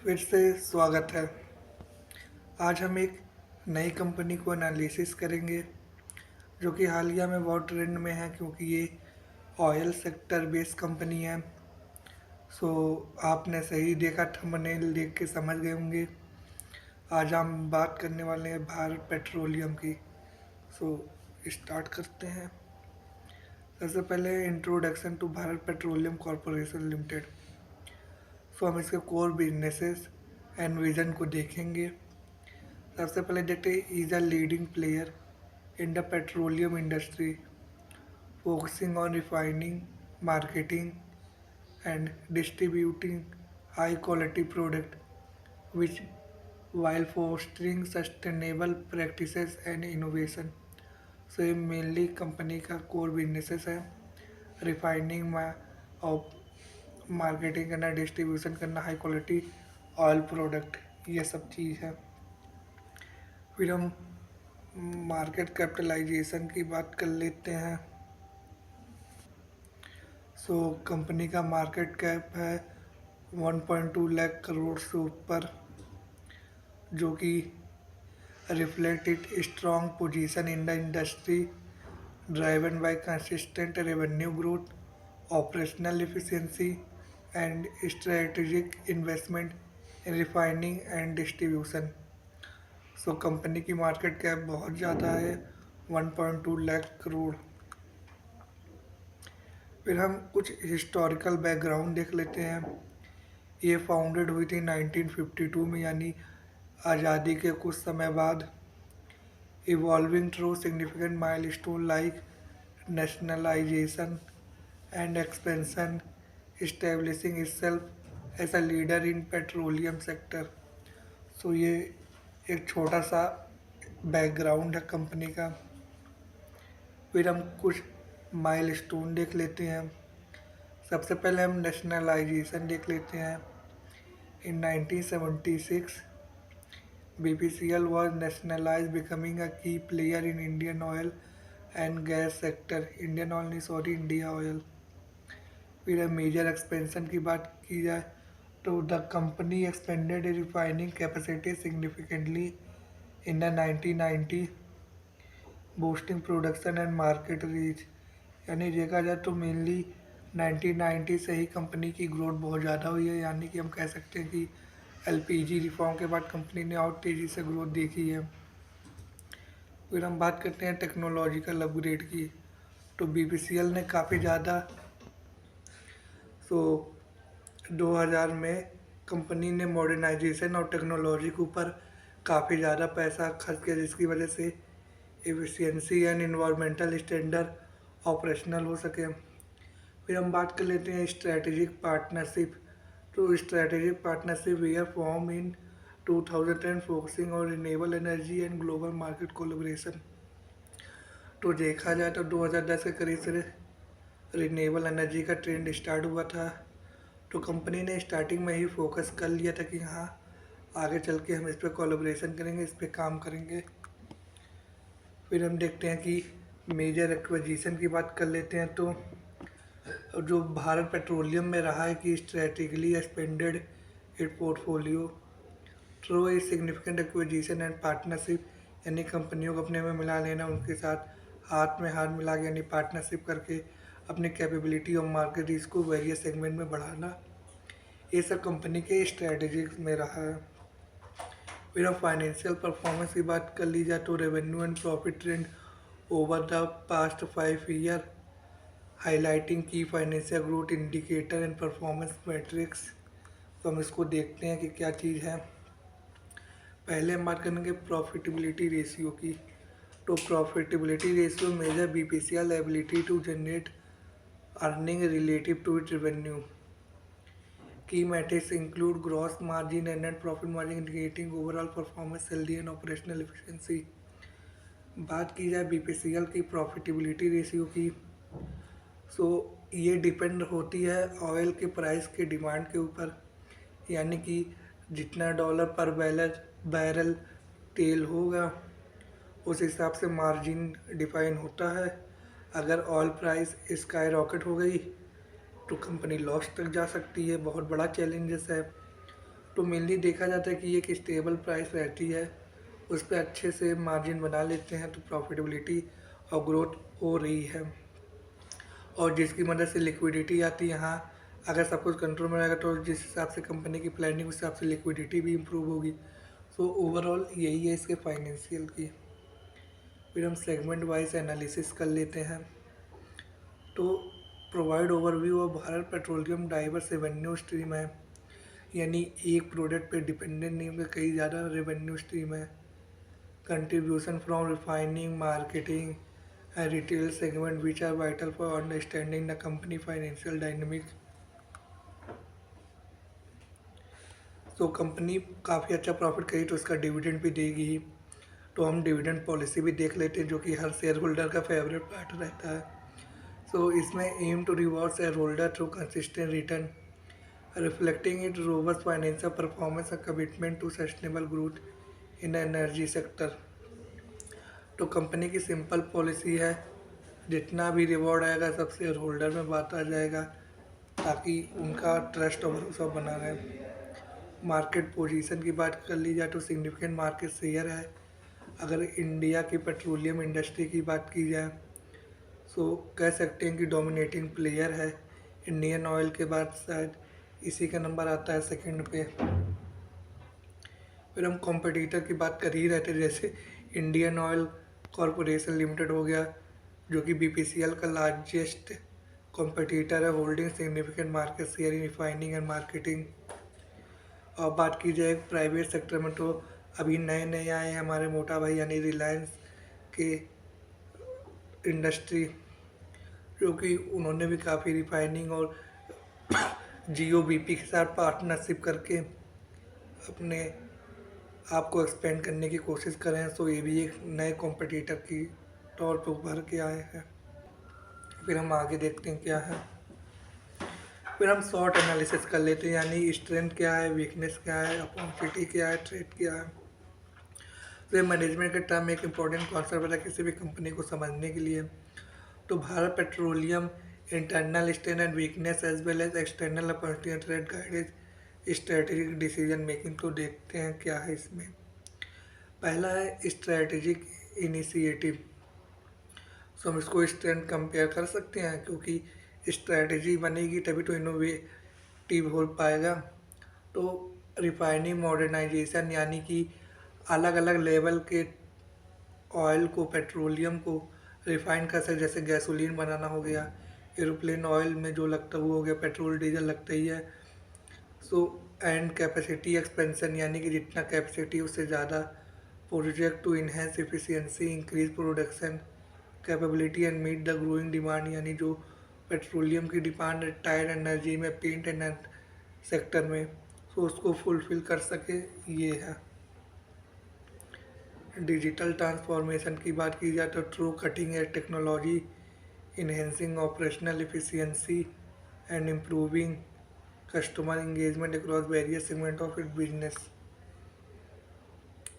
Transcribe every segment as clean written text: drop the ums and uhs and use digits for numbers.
फिर से स्वागत है। आज हम एक नई कंपनी को एनालिसिस करेंगे जो कि हालिया में बहुत ट्रेंड में है क्योंकि ये ऑयल सेक्टर बेस्ड कंपनी है। सो आपने सही देखा, थंबनेल देख के समझ गए होंगे। आज हम बात करने वाले हैं भारत पेट्रोलियम की। सो स्टार्ट करते हैं। सबसे पहले introduction to Bharat petroleum corporation limited. So हम इसके कोर बिजनेसेस एंड विजन को देखेंगे। सबसे पहले देखते हैं is a leading player in the petroleum industry, focusing on refining, marketing, and distributing high quality product which while fostering sustainable practices and innovation. So ये mainly company का core businesses है। Refining और मार्केटिंग करना, distribution करना, high quality oil product, ये सब चीज़ है। फिर हम मार्केट कैपिटलाइजेशन की बात कर लेते हैं। सो कंपनी का मार्केट कैप है 1.2 लाख करोड़ से ऊपर, जो कि reflect it strong position in the industry driven by consistent revenue growth, operational efficiency and strategic investment in refining and distribution. So company की मार्केट कैप बहुत ज़्यादा है, 1.2 लाख करोड़। फिर हम कुछ हिस्टोरिकल बैकग्राउंड देख लेते हैं। ये फाउंडेड हुई थी 1952 में, यानी आज़ादी के कुछ समय बाद। Evolving through significant milestone like nationalization and expansion, establishing itself as a leader in petroleum sector. So ये एक छोटा सा बैकग्राउंड है कंपनी का। फिर हम कुछ माइलस्टोन देख लेते हैं। सबसे पहले हम नेशनलाइजेशन देख लेते हैं। इन 1976 BPCL was nationalized, becoming a key player in Indian oil and gas sector. Indian oil नहीं, सॉरी, इंडिया ऑयल। फिर मेजर एक्सपेंशन की बात की जाए तो the company expanded refining capacity significantly in the 1990, boosting production and market reach. यानी देखा जाए तो मेनली 1990 से ही कंपनी की ग्रोथ बहुत ज़्यादा हुई है, यानी कि हम कह सकते हैं कि LPG रिफॉर्म के बाद कंपनी ने और तेज़ी से ग्रोथ देखी है। फिर हम बात करते हैं टेक्नोलॉजिकल अपग्रेड की, तो BPCL ने काफ़ी ज़्यादा, सो 2000 में कंपनी ने मॉडर्नाइजेशन और टेक्नोलॉजी के ऊपर काफ़ी ज़्यादा पैसा खर्च किया, जिसकी वजह से efficiency and environmental standard operational हो सके। फिर हम बात कर लेते हैं स्ट्रैटेजिक पार्टनरशिप। तो strategic partnership we are form in 2010, focusing on renewable energy and global market collaboration. तो देखा जाए तो 2010 के करीब से रिन्यूएबल एनर्जी का ट्रेंड स्टार्ट हुआ था, तो कंपनी ने स्टार्टिंग में ही फोकस कर लिया था कि हाँ, आगे चल के हम इस पर कोलैबोरेशन करेंगे, इस पर काम करेंगे। फिर हम देखते हैं कि मेजर एक्विजिशन की बात कर लेते हैं। तो जो भारत पेट्रोलियम में रहा है कि strategically expanded it portfolio through a significant acquisition and partnership, यानी कंपनियों को अपने में मिला लेना, उनके साथ हाथ में हाथ मिला के यानी पार्टनरशिप करके अपनी कैपेबिलिटी और मार्केट रीच को वेरियस सेगमेंट में बढ़ाना, ये सब कंपनी के स्ट्रेटेजिक में रहा है। फिर हम फाइनेंशियल परफॉर्मेंस की बात कर ली जाए तो revenue and profit trend over the past 5 year, highlighting की financial growth indicator and performance matrix. तो हम इसको देखते हैं कि क्या चीज़ है। पहले हम बात करेंगे प्रॉफिटेबिलिटी रेशियो की। तो profitability ratio measure BPCL ability to generate earning relative to it revenue. Key metrics include gross margin and net profit margin, indicating overall performance, healthy and operational efficiency। बात की जाए BPCL की profitability ratio की, सो ये depend होती है oil के price के डिमांड के ऊपर, यानी कि जितना डॉलर पर बैरल तेल होगा उस हिसाब से मार्जिन डिफाइन होता है। अगर ऑयल प्राइस स्काई रॉकेट हो गई तो कंपनी लॉस तक जा सकती है, बहुत बड़ा चैलेंजेस है। तो मेनली देखा जाता है कि एक स्टेबल प्राइस रहती है, उस पे अच्छे से मार्जिन बना लेते हैं तो प्रॉफिटेबिलिटी और ग्रोथ हो रही है, और जिसकी मदद से लिक्विडिटी आती है। यहाँ अगर सब कुछ कंट्रोल में रहेगा तो जिस हिसाब से कंपनी की प्लानिंग उस हिसाब से लिक्विडिटी भी इम्प्रूव होगी। सो ओवरऑल यही है इसके फाइनेंशियल की। फिर हम सेगमेंट वाइज एनालिसिस कर लेते हैं। तो provide overview of Bharat petroleum diverse revenue stream है, यानी एक प्रोडक्ट पे डिपेंडेंट नहीं होकर कई ज़्यादा रेवेन्यू स्ट्रीम है। Contribution from refining, marketing and retail segment which are vital for understanding the company financial dynamic. तो कंपनी काफ़ी अच्छा प्रॉफिट करी तो उसका डिविडेंड भी देगी ही। तो हम डिविडेंड पॉलिसी भी देख लेते हैं, जो कि हर शेयर होल्डर का फेवरेट पार्ट रहता है। सो इसमें aim to reward share holder through consistent return reflecting its robust financial performance and commitment to sustainable growth in the energy sector। तो कंपनी की सिंपल पॉलिसी है, जितना भी रिवॉर्ड आएगा सब शेयर होल्डर में बांटा जाएगा ताकि उनका ट्रस्ट और भरोसा बना रहे। मार्केट पोजीशन की बात कर ली जाए तो सिग्निफिकेंट मार्केट शेयर है। अगर इंडिया की पेट्रोलियम इंडस्ट्री की बात की जाए तो कह सकते हैं कि डोमिनेटिंग प्लेयर है। इंडियन ऑयल के बाद शायद इसी का नंबर आता है सेकंड पे। फिर हम कॉम्पिटिटर की बात कर ही रहे थे, जैसे इंडियन ऑयल कॉरपोरेशन लिमिटेड हो गया, जो कि बीपीसीएल का लार्जेस्ट कॉम्पिटिटर है, holding significant market share in refining and marketing. और बात की जाए प्राइवेट सेक्टर में तो अभी नए नए आए हैं हमारे मोटा भाई यानी रिलायंस के इंडस्ट्री, जो कि उन्होंने भी काफ़ी रिफाइनिंग और जियो बीपी के साथ पार्टनरशिप करके अपने आप को एक्सपेंड करने की कोशिश कर रहे हैं। सो ये भी एक नए कॉम्पिटिटर की तौर पर उभर के आए हैं। फिर हम आगे देखते हैं क्या है। फिर हम शॉर्ट एनालिसिस कर लेते हैं, यानी स्ट्रेंथ क्या है, वीकनेस क्या है, अपॉर्चुनिटी क्या है, थ्रेट क्या है। तो मैनेजमेंट के टर्म में एक इम्पॉर्टेंट कॉन्सेप्ट है किसी भी कंपनी को समझने के लिए। तो Bharat petroleum internal strength and weakness as well as external opportunity and threat guides strategic decision making. तो देखते हैं क्या है इसमें। पहला है स्ट्रेटेजिक इनिशिएटिव। सो हम इसको स्ट्रेंथ कंपेयर कर सकते हैं, क्योंकि स्ट्रेटजी बनेगी तभी तो इनोवेटिव हो पाएगा। तो रिफाइनिंग मॉडर्नाइजेशन, यानी कि अलग अलग लेवल के ऑयल को, पेट्रोलियम को रिफाइन कर सकते, जैसे गैसोलीन बनाना हो गया, एरोप्लेन ऑयल में जो लगता है वो हो गया, पेट्रोल डीजल लगता ही है। सो एंड कैपेसिटी एक्सपेंशन, यानी कि जितना कैपेसिटी उससे ज़्यादा। Project to enhance efficiency, increase production capability and meet the growing demand, यानी जो पेट्रोलियम की डिमांड है टायर एनर्जी में, पेंट एंड सेक्टर में, सो उसको फुलफिल कर सके, ये है। डिजिटल ट्रांसफॉर्मेशन की बात की जाए तो through cutting edge technology enhancing operational efficiency and improving customer engagement across various segment of it business.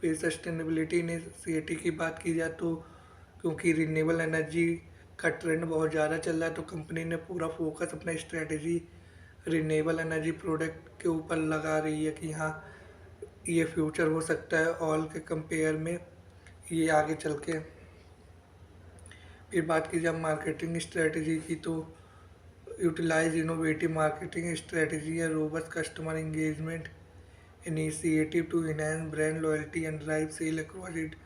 फिर सस्टेनेबिलिटी इनिशिएटिव की बात की जाए तो क्योंकि रिन्यूएबल एनर्जी का ट्रेंड बहुत ज़्यादा चल रहा है, तो कंपनी ने पूरा फोकस अपना स्ट्रेटजी रिन्यूएबल एनर्जी प्रोडक्ट के ऊपर लगा रही है कि हाँ ये फ्यूचर हो सकता है ऑयल के कंपेयर में, ये आगे चल के। फिर बात की जाए मार्केटिंग स्ट्रेटजी की तो यूटिलाइज इनोवेटिव मार्केटिंग स्ट्रेटजी है, robust customer engagement initiative to enhance brand loyalty and drive sale across it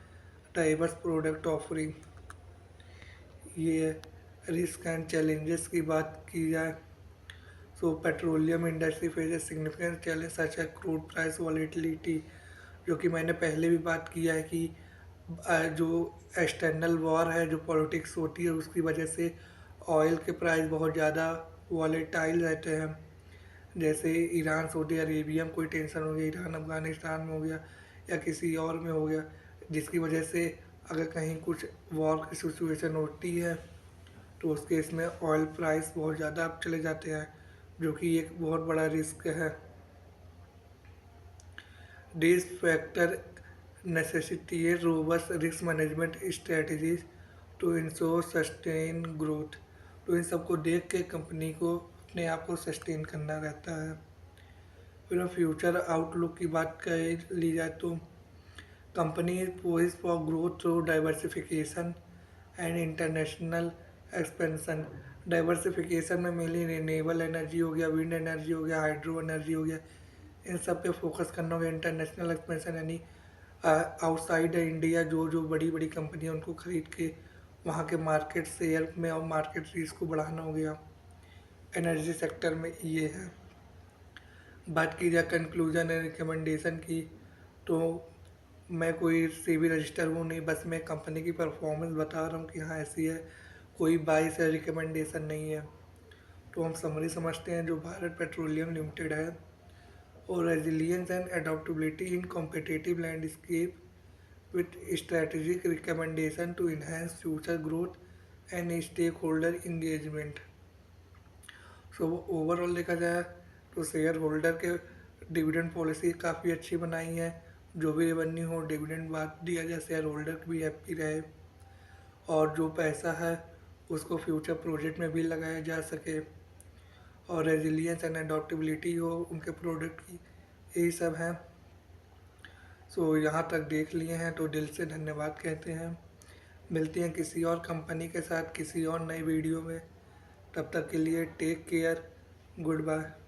diverse product offering. ये रिस्क एंड चैलेंजेस की बात की जाए तो petroleum industry faces significant challenge such है क्रूड प्राइस वॉलेटिलिटी, जो कि मैंने पहले भी बात किया है कि जो एक्सटर्नल वॉर है, जो पॉलिटिक्स होती है, उसकी वजह से ऑयल के प्राइस बहुत ज़्यादा वॉलेटाइल रहते हैं। जैसे ईरान सऊदी अरेबिया में कोई टेंशन हो गया, ईरान अफ़गानिस्तान में हो गया या किसी और में हो गया, जिसकी वजह से अगर कहीं कुछ वॉर की सिचुएशन होती है तो उस केस में ऑयल प्राइस बहुत ज़्यादा अप चले जाते हैं, जो कि एक बहुत बड़ा रिस्क है। This factor necessitate robust risk management strategies to ensure sustain growth। तो इन सबको देख के कंपनी को अपने आप को सस्टेन करना रहता है। फिर फ्यूचर आउटलुक की बात कर ली जाए तो company is poised for growth through diversification and international expansion. Diversification में मेनली रिन्यूएबल एनर्जी हो गया, विंड एनर्जी हो गया, हाइड्रो एनर्जी हो गया, इन सब पे फोकस करना होगा। इंटरनेशनल एक्सपेंशन यानी आउटसाइड इंडिया जो जो बड़ी बड़ी कंपनी है उनको खरीद के वहाँ के मार्केट शेयर में और मार्केट रीच को बढ़ाना हो गया। एनर्जी सेक्टर में ये है। बात की जाए कंक्लूजन एंड रिकमेंडेशन की, तो मैं कोई सेबी रजिस्टर हूँ नहीं, बस मैं कंपनी की परफॉर्मेंस बता रहा हूँ कि हाँ ऐसी है, कोई बाइस या रिकमेंडेशन नहीं है। तो हम समरी समझते हैं जो भारत पेट्रोलियम लिमिटेड है और resilience and adaptability in competitive landscape with strategic recommendation to enhance future growth and stakeholder engagement। So overall देखा जाए तो शेयर होल्डर के डिविडेंड पॉलिसी काफ़ी अच्छी बनाई है। जो भी रेवेन्यू हो डिविडेंड बात दिया जाए, शेयर होल्डर भी हैप्पी रहे और जो पैसा है उसको फ्यूचर प्रोजेक्ट में भी लगाया जा सके और रेजिलियंस एंड अडॉप्टेबिलिटी हो उनके प्रोडक्ट की, यही सब है। सो यहाँ तक देख लिए हैं तो दिल से धन्यवाद कहते हैं। मिलते हैं किसी और कंपनी के साथ किसी और नई वीडियो में। तब तक के लिए टेक केयर, गुड बाय।